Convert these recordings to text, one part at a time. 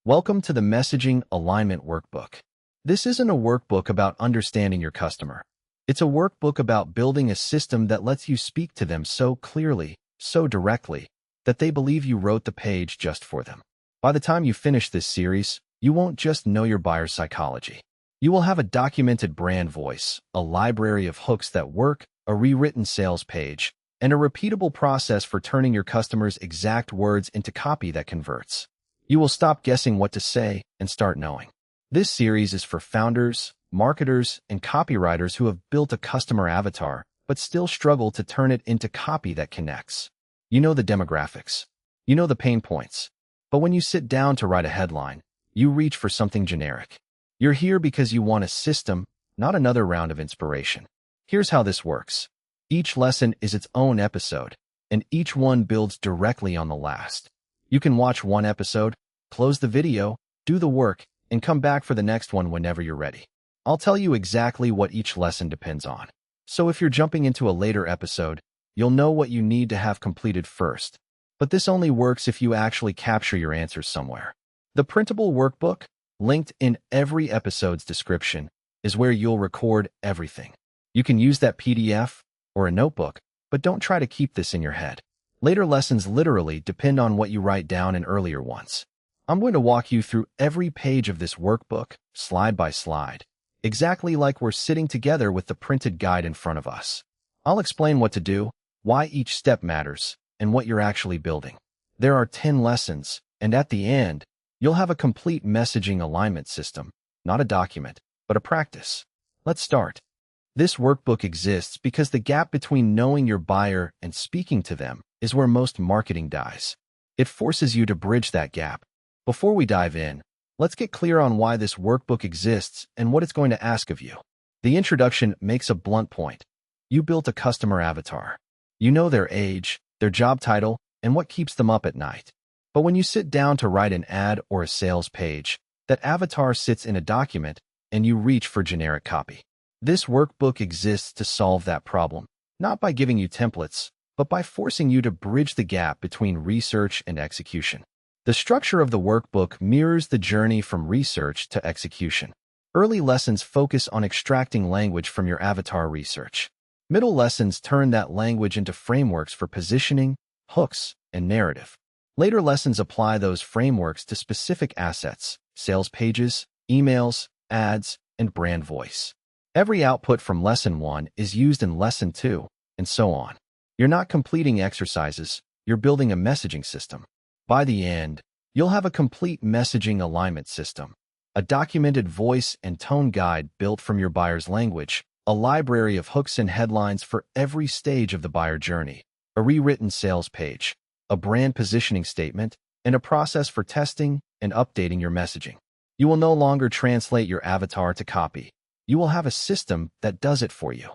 Welcome to the Messaging Alignment Workbook. This isn't a workbook about understanding your customer. It's a workbook about building a system that lets you speak to them so clearly, so directly, that they believe you wrote the page just for them. By the time you finish this series, you won't just know your buyer's psychology. You will have a documented brand voice, a library of hooks that work, a rewritten sales page, and a repeatable process for turning your customer's exact words into copy that converts. You will stop guessing what to say and start knowing. This series is for founders, marketers, and copywriters who have built a customer avatar but still struggle to turn it into copy that connects. You know the demographics. You know the pain points. But when you sit down to write a headline, you reach for something generic. You're here because you want a system, not another round of inspiration. Here's how this works. Each lesson is its own episode, and each one builds directly on the last. You can watch one episode, close the video, do the work, and come back for the next one whenever you're ready. I'll tell you exactly what each lesson depends on. So if you're jumping into a later episode, you'll know what you need to have completed first. But this only works if you actually capture your answers somewhere. The printable workbook, linked in every episode's description, is where you'll record everything. You can use that PDF or a notebook, but don't try to keep this in your head. Later lessons literally depend on what you write down in earlier ones. I'm going to walk you through every page of this workbook, slide by slide, exactly like we're sitting together with the printed guide in front of us. I'll explain what to do, why each step matters, and what you're actually building. There are 10 lessons, and at the end, you'll have a complete messaging alignment system, not a document, but a practice. Let's start. This workbook exists because the gap between knowing your buyer and speaking to them is where most marketing dies. It forces you to bridge that gap. Before we dive in, let's get clear on why this workbook exists and what it's going to ask of you. The introduction makes a blunt point. You built a customer avatar. You know their age, their job title, and what keeps them up at night. But when you sit down to write an ad or a sales page, that avatar sits in a document and you reach for generic copy. This workbook exists to solve that problem, not by giving you templates, but by forcing you to bridge the gap between research and execution. The structure of the workbook mirrors the journey from research to execution. Early lessons focus on extracting language from your avatar research. Middle lessons turn that language into frameworks for positioning, hooks, and narrative. Later lessons apply those frameworks to specific assets, sales pages, emails, ads, and brand voice. Every output from Lesson 1 is used in Lesson 2, and so on. You're not completing exercises, you're building a messaging system. By the end, you'll have a complete messaging alignment system, a documented voice and tone guide built from your buyer's language, a library of hooks and headlines for every stage of the buyer journey, a rewritten sales page, a brand positioning statement, and a process for testing and updating your messaging. You will no longer translate your avatar to copy. You will have a system that does it for you.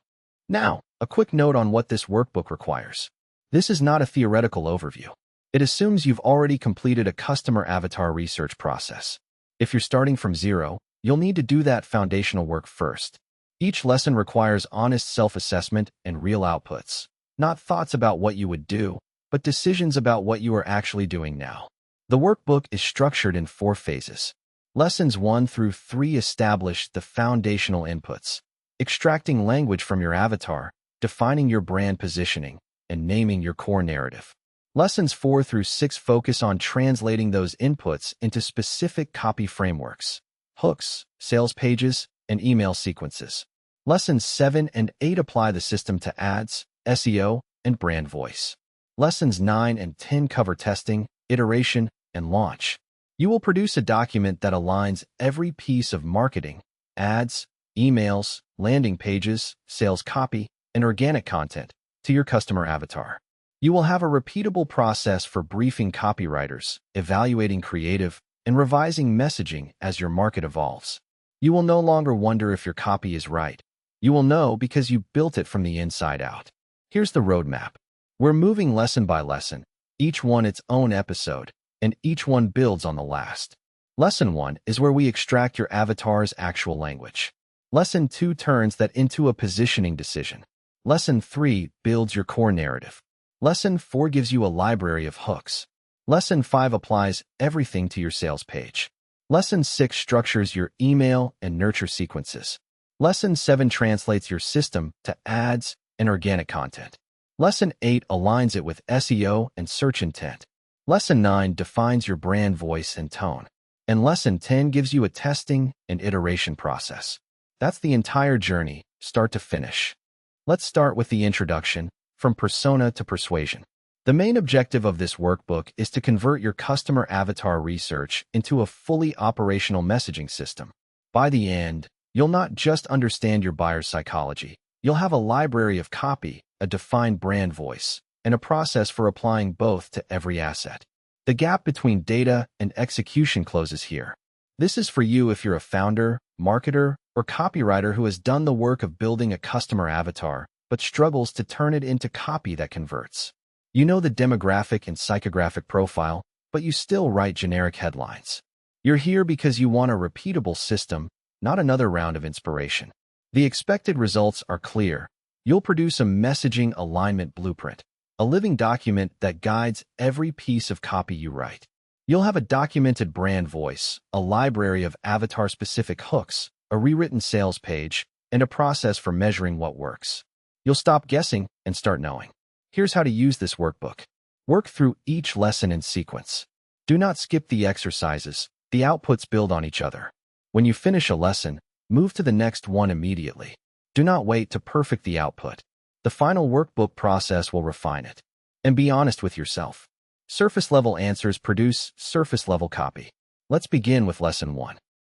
Now, a quick note on what this workbook requires. This is not a theoretical overview. It assumes you've already completed a customer avatar research process. If you're starting from zero, you'll need to do that foundational work first. Each lesson requires honest self-assessment and real outputs, not thoughts about what you would do, but decisions about what you are actually doing now. The workbook is structured in 4 phases. Lessons 1 through 3 establish the foundational inputs, extracting language from your avatar, defining your brand positioning, and naming your core narrative. Lessons 4 through 6 focus on translating those inputs into specific copy frameworks, hooks, sales pages, and email sequences. Lessons 7 and 8 apply the system to ads, SEO, and brand voice. Lessons 9 and 10 cover testing, iteration, and launch. You will produce a document that aligns every piece of marketing, ads, emails, landing pages, sales copy, and organic content to your customer avatar. You will have a repeatable process for briefing copywriters, evaluating creative, and revising messaging as your market evolves. You will no longer wonder if your copy is right. You will know because you built it from the inside out. Here's the roadmap. We're moving lesson by lesson, each one its own episode, and each one builds on the last. Lesson 1 is where we extract your avatar's actual language. Lesson 2 turns that into a positioning decision. Lesson 3 builds your core narrative. Lesson 4 gives you a library of hooks. Lesson 5 applies everything to your sales page. Lesson 6 structures your email and nurture sequences. Lesson 7 translates your system to ads and organic content. Lesson 8 aligns it with SEO and search intent. Lesson 9 defines your brand voice and tone. And Lesson 10 gives you a testing and iteration process. That's the entire journey, start to finish. Let's start with the introduction, from persona to persuasion. The main objective of this workbook is to convert your customer avatar research into a fully operational messaging system. By the end, you'll not just understand your buyer's psychology. You'll have a library of copy, a defined brand voice, and a process for applying both to every asset. The gap between data and execution closes here. This is for you if you're a founder, marketer, or copywriter who has done the work of building a customer avatar, but struggles to turn it into copy that converts. You know the demographic and psychographic profile, but you still write generic headlines. You're here because you want a repeatable system, not another round of inspiration. The expected results are clear. You'll produce a messaging alignment blueprint, a living document that guides every piece of copy you write. You'll have a documented brand voice, a library of avatar-specific hooks, a rewritten sales page, and a process for measuring what works. You'll stop guessing and start knowing. Here's how to use this workbook. Work through each lesson in sequence. Do not skip the exercises. The outputs build on each other. When you finish a lesson, move to the next one immediately. Do not wait to perfect the output. The final workbook process will refine it. And be honest with yourself. Surface-level answers produce surface-level copy. Let's begin with Lesson 1.